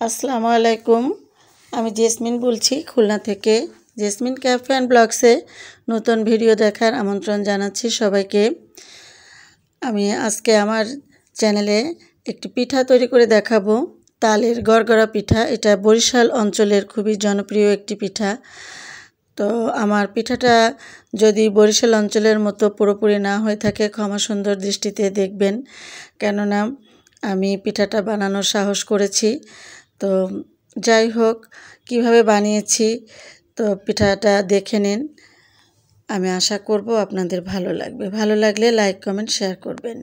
আসসালামু আলাইকুম। আমি জেসমিন বলছি খুলনা থেকে। জেসমিন ক্যাফে অ্যান্ড ব্লগসে নতুন ভিডিও দেখার আমন্ত্রণ জানাচ্ছি সবাইকে। আমি আজকে আমার চ্যানেলে একটি পিঠা তৈরি করে দেখাবো, তালের গড়গড়া পিঠা। এটা বরিশাল অঞ্চলের খুবই জনপ্রিয় একটি পিঠা। তো আমার পিঠাটা যদি বরিশাল অঞ্চলের মতো পুরোপুরি না হয়ে থাকে ক্ষমা সুন্দর দৃষ্টিতে দেখবেন, কেননা আমি পিঠাটা বানানোর সাহস করেছি। তো যাই হোক, কিভাবে বানিয়েছি তো পিঠাটা দেখে নিন। আমি আশা করব আপনাদের ভালো লাগবে। ভালো লাগলে লাইক কমেন্ট শেয়ার করবেন।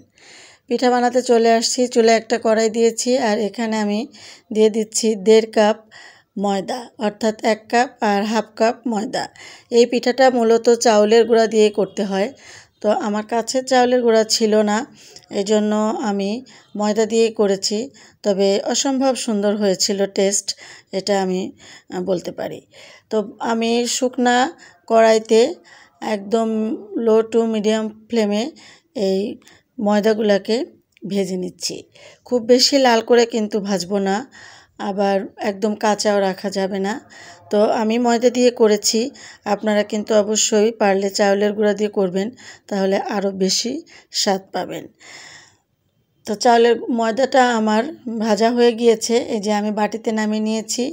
পিঠা বানাতে চলে আসছি। চুলে একটা কড়াই দিয়েছি আর এখানে আমি দিয়ে দিচ্ছি 1.5 কাপ ময়দা, অর্থাৎ 1 কাপ আর হাফ কাপ ময়দা। এই পিঠাটা মূলত চাউলের গুঁড়া দিয়ে করতে হয়, তো আমার কাছে চাউলের গুঁড়া ছিল না, এজন্য আমি ময়দা দিয়েই করেছি। তবে অসম্ভব সুন্দর হয়েছিল টেস্ট, এটা আমি বলতে পারি। তো আমি শুকনা কড়াইতে একদম লো টু মিডিয়াম ফ্লেমে এই ময়দাগুলোকে ভেজে নিচ্ছি। খুব বেশি লাল করে কিন্তু ভাজবো না, আবার একদম কাঁচাও রাখা যাবে না। তো আমি ময়দা দিয়ে করেছি, আপনারা কিন্তু অবশ্যই পারলে চাউলের গুঁড়া দিয়ে করবেন, তাহলে আরও বেশি স্বাদ পাবেন। তো চাউলের ময়দাটা আমার ভাজা হয়ে গিয়েছে, এই যে আমি বাটিতে নামিয়ে নিয়েছি।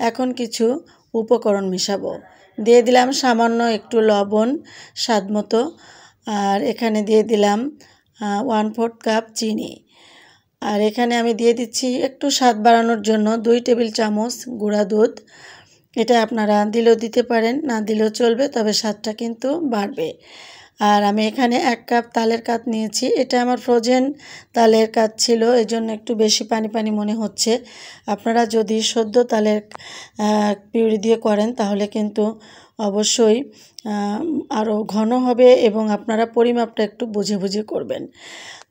এখন কিছু উপকরণ মেশাবো। দিয়ে দিলাম সামান্য একটু লবণ স্বাদ মতো, আর এখানে দিয়ে দিলাম 1/4 কাপ চিনি। আর এখানে আমি দিয়ে দিচ্ছি একটু স্বাদ বাড়ানোর জন্য 2 টেবিল চামচ গুঁড়া দুধ। এটা আপনারা দিলেও দিতে পারেন, না দিলেও চলবে, তবে স্বাদটা কিন্তু বাড়বে। আর আমি এখানে 1 কাপ তালের কাত নিয়েছি। এটা আমার ফ্রোজেন তালের কাত ছিল, এজন্য একটু বেশি পানি পানি মনে হচ্ছে। আপনারা যদি সদ্য তালের পিউরি দিয়ে করেন তাহলে কিন্তু অবশ্যই আরও ঘন হবে, এবং আপনারা পরিমাপটা একটু বুঝে বুঝে করবেন।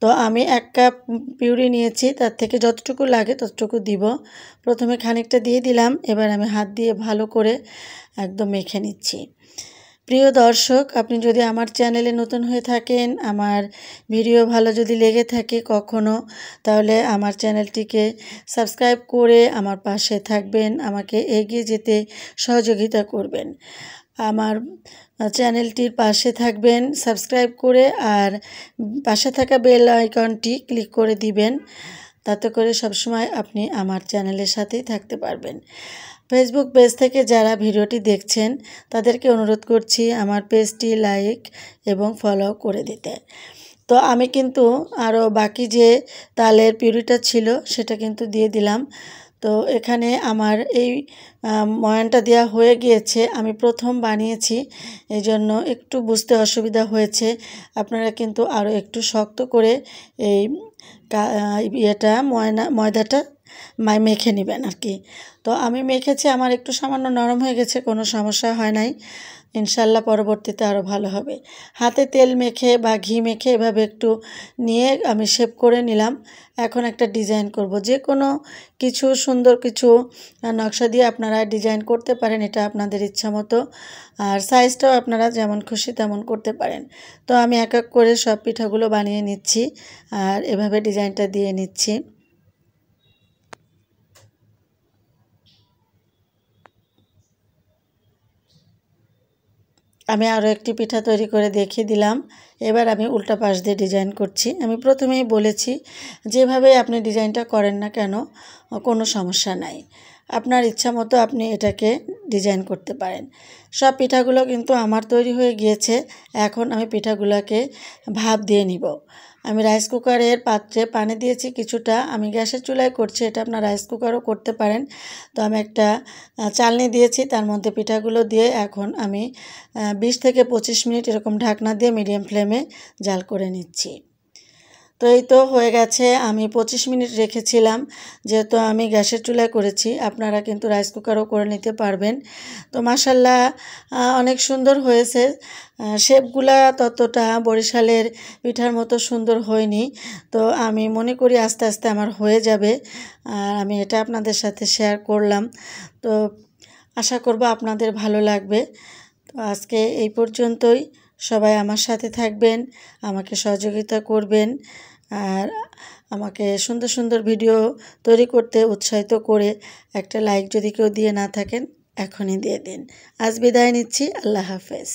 তো আমি 1 কাপ পিউরি নিয়েছি, তার থেকে যতটুকু লাগে ততটুকু দিব। প্রথমে খানিকটা দিয়ে দিলাম, এবার আমি হাত দিয়ে ভালো করে একদম মেখে নিচ্ছি। প্রিয় দর্শক, আপনি যদি আমার চ্যানেলে নতুন হয়ে থাকেন, আমার ভিডিও ভালো যদি লেগে থাকে কখনো, তাহলে আমার চ্যানেলটিকে সাবস্ক্রাইব করে আমার পাশে থাকবেন, আমাকে এগিয়ে যেতে সহযোগিতা করবেন। আমার চ্যানেলটির পাশে থাকবেন সাবস্ক্রাইব করে, আর পাশে থাকা বেল আইকনটি ক্লিক করে দিবেন, তাতে করে সবসময় আপনি আমার চ্যানেলের সাথেই থাকতে পারবেন। ফেসবুক পেজ থেকে যারা ভিডিওটি দেখছেন তাদেরকে অনুরোধ করছি আমার পেজটি লাইক এবং ফলো করে দিতে। তো আমি কিন্তু আরও বাকি যে তালের পিউরিটা ছিল সেটা কিন্তু দিয়ে দিলাম। তো এখানে আমার এই ময়ানটা দেওয়া হয়ে গিয়েছে। আমি প্রথম বানিয়েছি, এই জন্য একটু বুঝতে অসুবিধা হয়েছে। আপনারা কিন্তু আরও একটু শক্ত করে এই ময়দাটা মেখে নেবেন আর কি। তো আমি মেখেছি, আমার একটু সামান্য নরম হয়ে গেছে, কোনো সমস্যা হয় নাই। ইনশাল্লাহ পরবর্তীতে আরও ভালো হবে। হাতে তেল মেখে বা ঘি মেখে এভাবে একটু নিয়ে আমি শেপ করে নিলাম। এখন একটা ডিজাইন করব। যে কোনো কিছু সুন্দর কিছু নকশা দিয়ে আপনারা ডিজাইন করতে পারেন, এটা আপনাদের ইচ্ছা মতো। আর সাইজটাও আপনারা যেমন খুশি তেমন করতে পারেন। তো আমি এক এক করে সব পিঠাগুলো বানিয়ে নিচ্ছি আর এভাবে ডিজাইনটা দিয়ে নিচ্ছি। আমি আরও একটি পিঠা তৈরি করে দেখিয়ে দিলাম। এবার আমি উল্টা পাশ দিয়ে ডিজাইন করছি। আমি প্রথমেই বলেছি, যেভাবে আপনি ডিজাইনটা করেন না কেন কোনো সমস্যা নাই, আপনার ইচ্ছা মতো আপনি এটাকে ডিজাইন করতে পারেন। সব পিঠাগুলো কিন্তু আমার তৈরি হয়ে গিয়েছে। এখন আমি পিঠাগুলোকে ভাপ দিয়ে নিব। আমি রাইস কুকারের পাত্রে পানি দিয়েছি কিছুটা, আমি গ্যাসের চুলায় করছি, এটা আপনার রাইস কুকারও করতে পারেন। তো আমি একটা চালনি দিয়েছি, তার মধ্যে পিঠাগুলো দিয়ে এখন আমি 20 থেকে 25 মিনিট এরকম ঢাকনা দিয়ে মিডিয়াম ফ্লেমে জাল করে নিচ্ছি। তো এই তো হয়ে গেছে। আমি 25 মিনিট রেখেছিলাম, যেহেতু আমি গ্যাসের চুলায় করেছি, আপনারা কিন্তু রাইস কুকারও করে নিতে পারবেন। তো মাশাল্লাহ অনেক সুন্দর হয়েছে। শেপগুলা ততটা বরিশালের পিঠার মতো সুন্দর হয়নি, তো আমি মনে করি আস্তে আস্তে আমার হয়ে যাবে। আর আমি এটা আপনাদের সাথে শেয়ার করলাম। তো আশা করব আপনাদের ভালো লাগবে। তো আজকে এই পর্যন্তই। সবাই আমার সাথে থাকবেন, আমাকে সহযোগিতা করবেন, আর আমাকে সুন্দর সুন্দর ভিডিও তৈরি করতে উৎসাহিত করে একটা লাইক যদি কেউ দিয়ে না থাকেন এখনই দিয়ে দিন। আজ বিদায় নিচ্ছি। আল্লাহ হাফেজ।